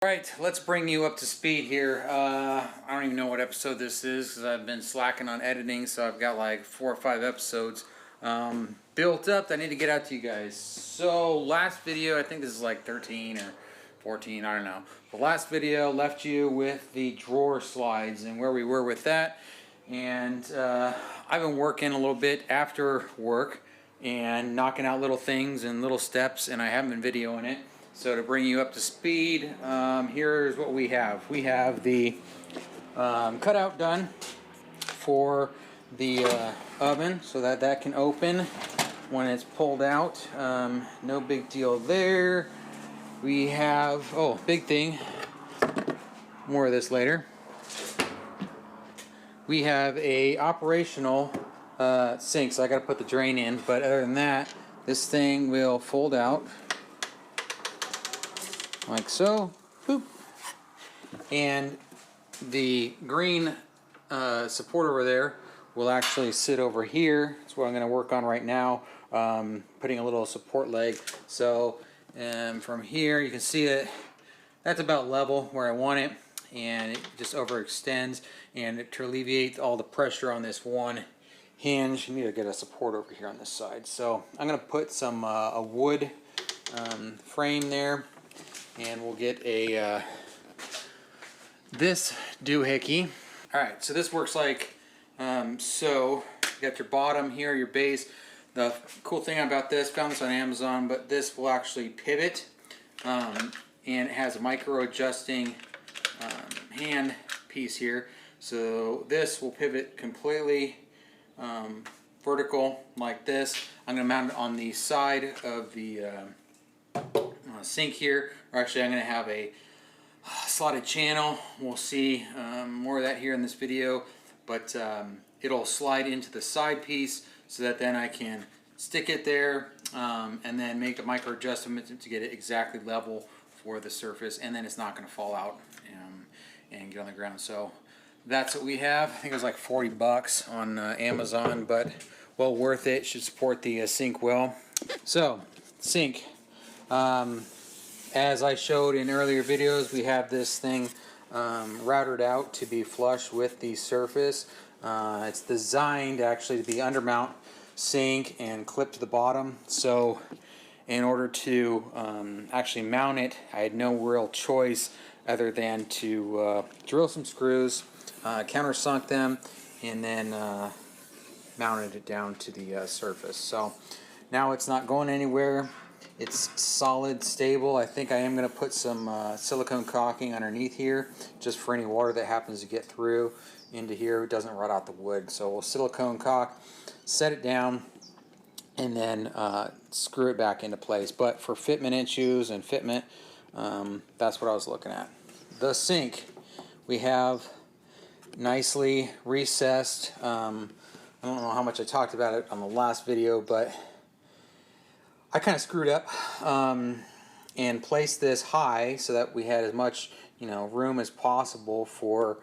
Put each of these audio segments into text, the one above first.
Alright, let's bring you up to speed here. I don't even know what episode this is because I've been slacking on editing, so I've got like 4 or 5 episodes built up that I need to get out to you guys. So last video, I think this is like 13 or 14, I don't know. The last video left you with the drawer slides and where we were with that. And I've been working a little bit after work and knocking out little things and little steps, and I haven't been videoing it. So to bring you up to speed, here's what we have. We have the cutout done for the oven so that that can open when it's pulled out. No big deal there. We have, oh, big thing, more of this later. We have a operational sink, so I gotta put the drain in, but other than that, this thing will fold out like so, boop. And the green support over there will actually sit over here. That's what I'm going to work on right now, putting a little support leg. So from here you can see it, that's about level where I want it, and it just overextends, and to alleviate all the pressure on this one hinge, you need to get a support over here on this side. So I'm going to put some a wood frame there, and we'll get a this doohickey. Alright, so this works like so. You got your bottom here, your base. The cool thing about this, found this on Amazon, but this will actually pivot, and it has a micro adjusting hand piece here. So this will pivot completely vertical like this. I'm going to mount it on the side of the sink here, or actually I'm going to have a slotted channel. We'll see more of that here in this video, but it'll slide into the side piece so that then I can stick it there and then make a micro adjustment to get it exactly level for the surface, and then it's not going to fall out and get on the ground. So that's what we have. I think it was like 40 bucks on Amazon, but well worth it. Should support the sink well. So sink, as I showed in earlier videos, we have this thing routed out to be flush with the surface. It's designed actually to be undermount sink and clip to the bottom. So in order to actually mount it, I had no real choice other than to drill some screws, countersunk them, and then mounted it down to the surface. So now it's not going anywhere. It's solid, stable. I think I am going to put some silicone caulking underneath here just for any water that happens to get through into here. It doesn't rot out the wood. So we'll silicone caulk, set it down, and then screw it back into place. But for fitment issues and fitment, that's what I was looking at. The sink we have nicely recessed. I don't know how much I talked about it on the last video, but I kind of screwed up and placed this high so that we had as much, room as possible for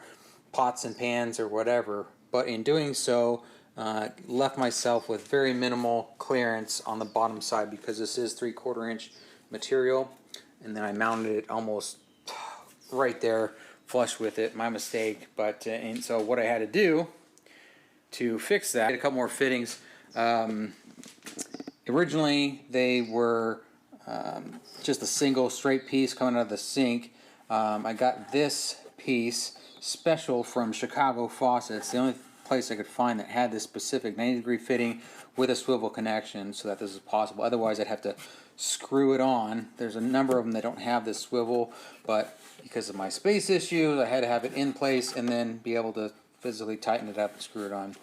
pots and pans or whatever. But in doing so, left myself with very minimal clearance on the bottom side because this is 3/4 inch material, and then I mounted it almost right there, flush with it. My mistake. But and so what I had to do to fix that, I did a couple more fittings. Originally, they were just a single straight piece coming out of the sink. I got this piece special from Chicago Faucets. The only place I could find that had this specific 90-degree fitting with a swivel connection so that this is possible. Otherwise, I'd have to screw it on. There's a number of them that don't have this swivel, but because of my space issues, I had to have it in place and then be able to physically tighten it up and screw it on.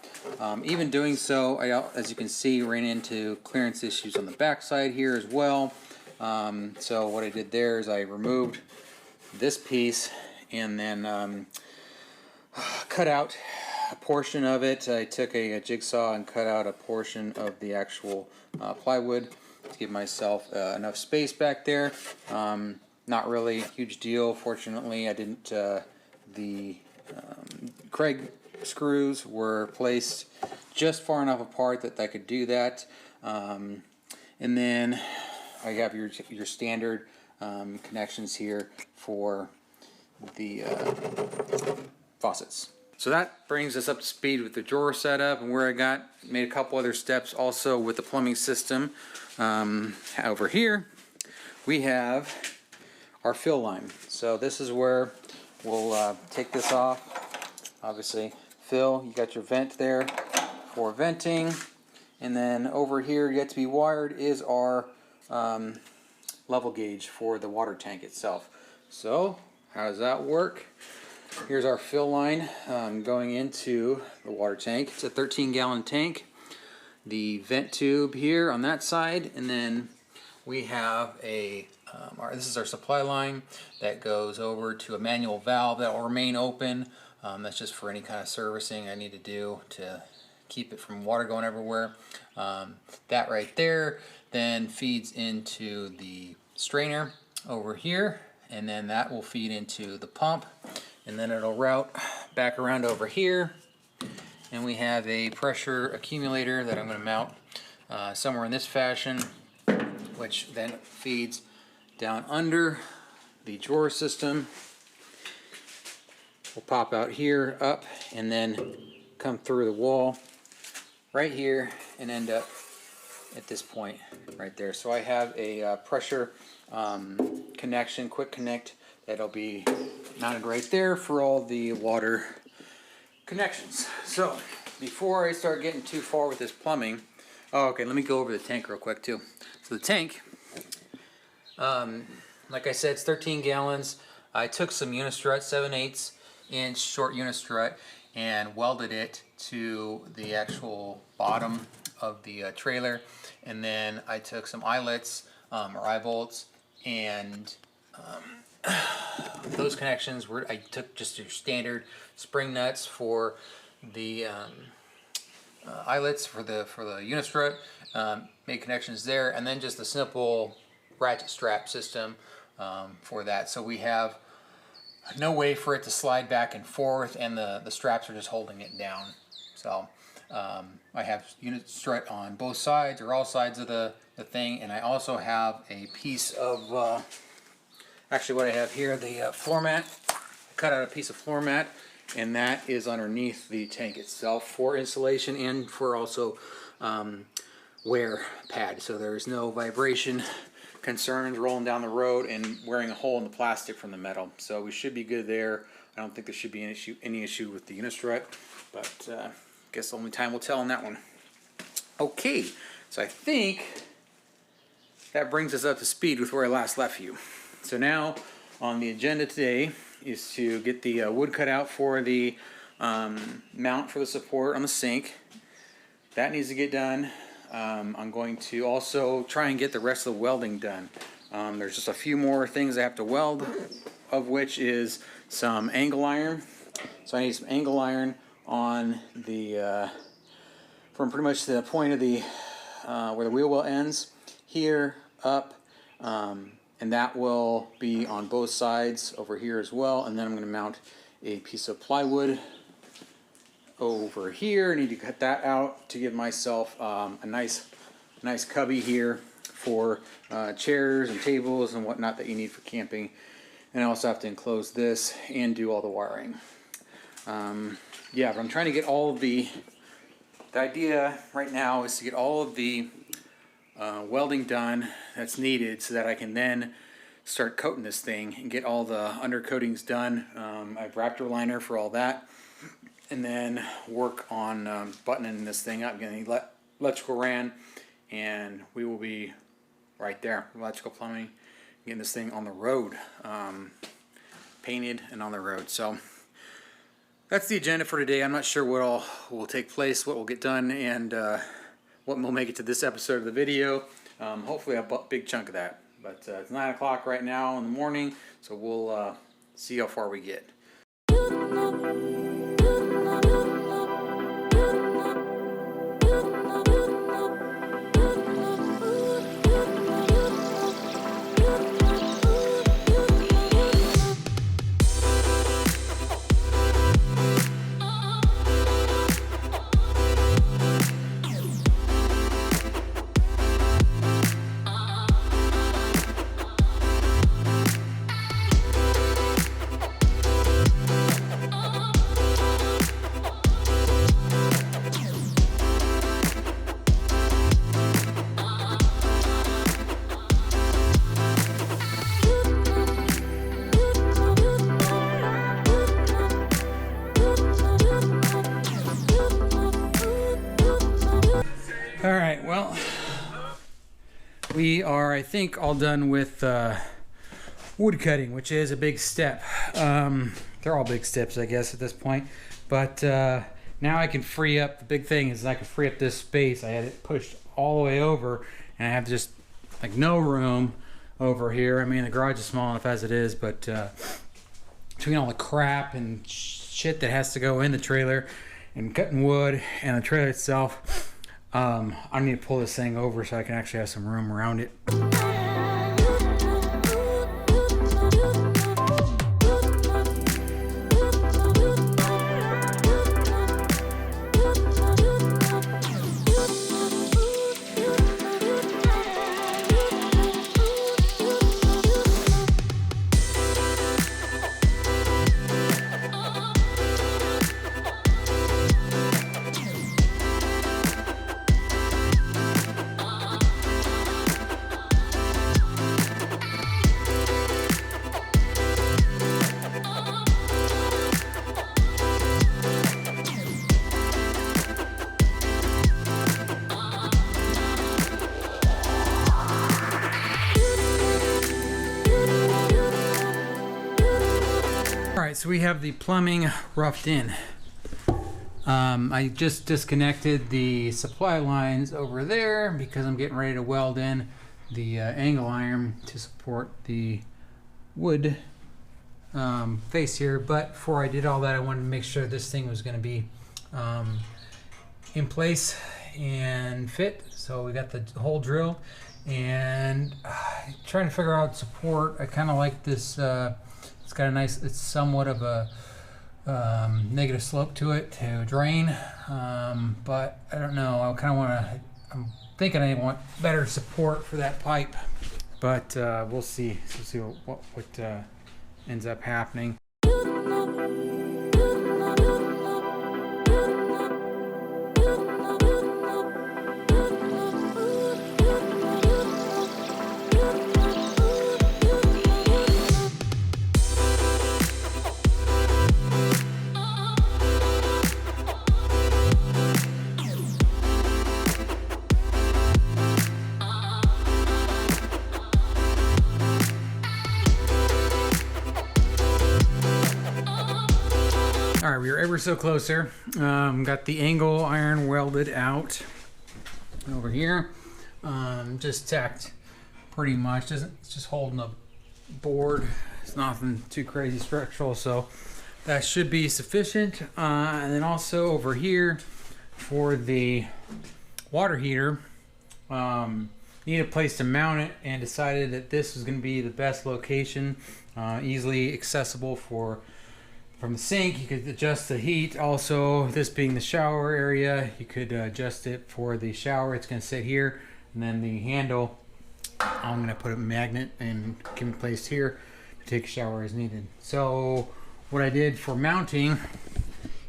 Even doing so, I, as you can see, ran into clearance issues on the back side here as well. So what I did there is I removed this piece and then cut out a portion of it. I took a jigsaw and cut out a portion of the actual plywood to give myself enough space back there. Not really a huge deal. Fortunately, I didn't, the Craig screws were placed just far enough apart that I could do that. And then I have your standard connections here for the faucets. So that brings us up to speed with the drawer setup and where I made a couple other steps also with the plumbing system. Over here we have our fill line. So this is where we'll take this off. Obviously, fill, you got your vent there for venting, and then over here yet to be wired is our level gauge for the water tank itself. So how does that work? Here's our fill line going into the water tank. It's a 13-gallon tank. The vent tube here on that side, and then we have this is our supply line that goes over to a manual valve that will remain open. That's just for any kind of servicing I need to do to keep it from water going everywhere. That right there then feeds into the strainer over here, and then that will feed into the pump, and then it'll route back around over here, and we have a pressure accumulator that I'm going to mount somewhere in this fashion, which then feeds down under the drawer system. Will pop out here, up, and then come through the wall right here and end up at this point right there. So I have a pressure connection, quick connect, that'll be mounted right there for all the water connections. So before I start getting too far with this plumbing, okay, let me go over the tank real quick too. So the tank, like I said, it's 13 gallons. I took some unistrut, 7/8 inch short unistrut, and welded it to the actual bottom of the trailer, and then I took some eyelets or eye bolts, and those connections were, I took just your standard spring nuts for the eyelets for the unistrut, made connections there, and then just a simple ratchet strap system for that. So we have no way for it to slide back and forth, and the straps are just holding it down. So I have unit strut on both sides or all sides of the thing, and I also have a piece of actually what I have here, the floor mat. I cut out a piece of floor mat, and that is underneath the tank itself for insulation and for also wear pad, so there's no vibration concerns rolling down the road and wearing a hole in the plastic from the metal. So we should be good there. I don't think there should be any issue with the unistrut, but I guess only time will tell on that one. Okay, so I think that brings us up to speed with where I last left you. So now on the agenda today is to get the wood cut out for the mount for the support on the sink. That needs to get done. I'm going to also try and get the rest of the welding done. There's just a few more things I have to weld, of which is some angle iron. So I need some angle iron on the from pretty much the point of the where the wheel well ends here up, and that will be on both sides over here as well. And then I'm going to mount a piece of plywood over here. I need to cut that out to give myself a nice cubby here for chairs and tables and whatnot that you need for camping. And I also have to enclose this and do all the wiring. Yeah, but I'm trying to get all of the idea right now is to get all of the welding done that's needed so that I can then start coating this thing and get all the undercoatings done. I have Raptor liner for all that, and then work on buttoning this thing up, getting electrical ran, and we will be right there, electrical plumbing, getting this thing on the road, painted and on the road. So that's the agenda for today. I'm not sure what all will take place, what will get done, and what will make it to this episode of the video. Hopefully a big chunk of that. But it's 9 o'clock right now in the morning, so we'll see how far we get. I think, all done with wood cutting, which is a big step. They're all big steps, I guess, at this point. But now I can free up, the big thing is I can free up this space. I had it pushed all the way over, and I have just like no room over here. I mean, the garage is small enough as it is, but between all the crap and shit that has to go in the trailer and cutting wood and the trailer itself, I need to pull this thing over so I can actually have some room around it. Alright, so we have the plumbing roughed in. I just disconnected the supply lines over there because I'm getting ready to weld in the angle iron to support the wood face here. But before I did all that, I wanted to make sure this thing was going to be in place and fit. So we got the hole drilled, and trying to figure out support. I kind of like this. It's got a nice, it's somewhat of a negative slope to it to drain, but I don't know. I kind of want to, I'm thinking I want better support for that pipe, but we'll see. We'll see what ends up happening. All right, we are ever so closer. Got the angle iron welded out over here. Just tacked pretty much. It's just holding the board. It's nothing too crazy structural, so that should be sufficient. And then also over here for the water heater, need a place to mount it, and decided that this was going to be the best location, easily accessible from the sink. You could adjust the heat. Also, this being the shower area, you could adjust it for the shower. It's going to sit here, and then the handle, I'm going to put a magnet and can be placed here to take a shower as needed. So what I did for mounting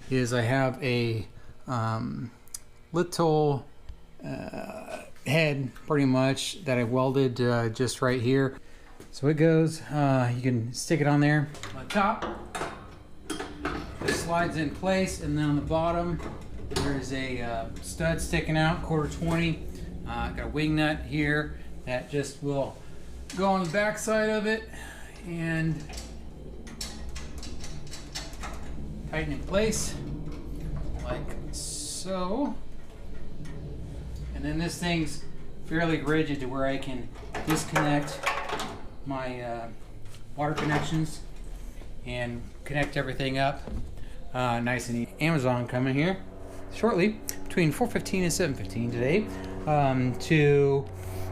is I have a little head pretty much that I welded just right here. So it goes, you can stick it on there on the top. It slides in place, and then on the bottom there's a stud sticking out, 1/4 got a wing nut here that just will go on the back side of it and tighten in place like so. And then this thing's fairly rigid to where I can disconnect my water connections and connect everything up nice and easy. Amazon coming here shortly between 4:15 and 7:15 today to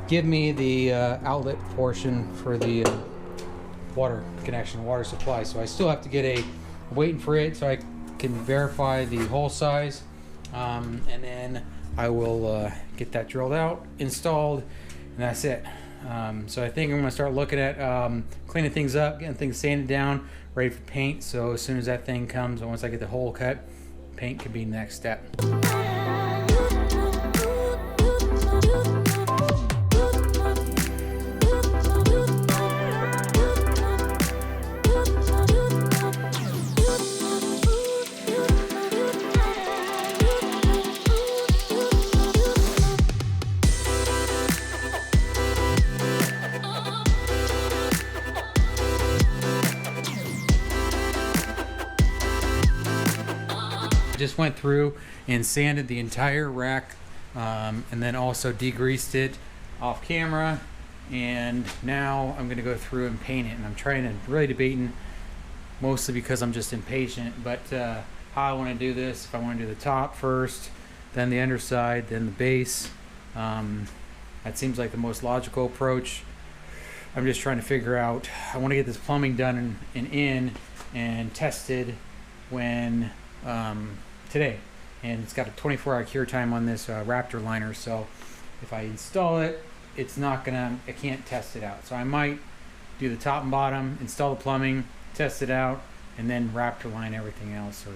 give me the outlet portion for the water connection, water supply. So I still have to get waiting for it so I can verify the hole size, and then I will get that drilled out, installed, and that's it. So I think I'm going to start looking at cleaning things up, getting things sanded down, ready for paint. So as soon as that thing comes, and once I get the hole cut, paint could be the next step. Just went through and sanded the entire rack, and then also degreased it off camera. And now I'm going to go through and paint it. And I'm trying to really debating, mostly because I'm just impatient, but how I want to do this. If I want to do the top first, then the underside, then the base. That seems like the most logical approach. I'm just trying to figure out, I want to get this plumbing done and tested when today. And it's got a 24-hour cure time on this Raptor liner, so if I install it, it's not gonna, I can't test it out. So I might do the top and bottom, install the plumbing, test it out, and then Raptor line everything else. Or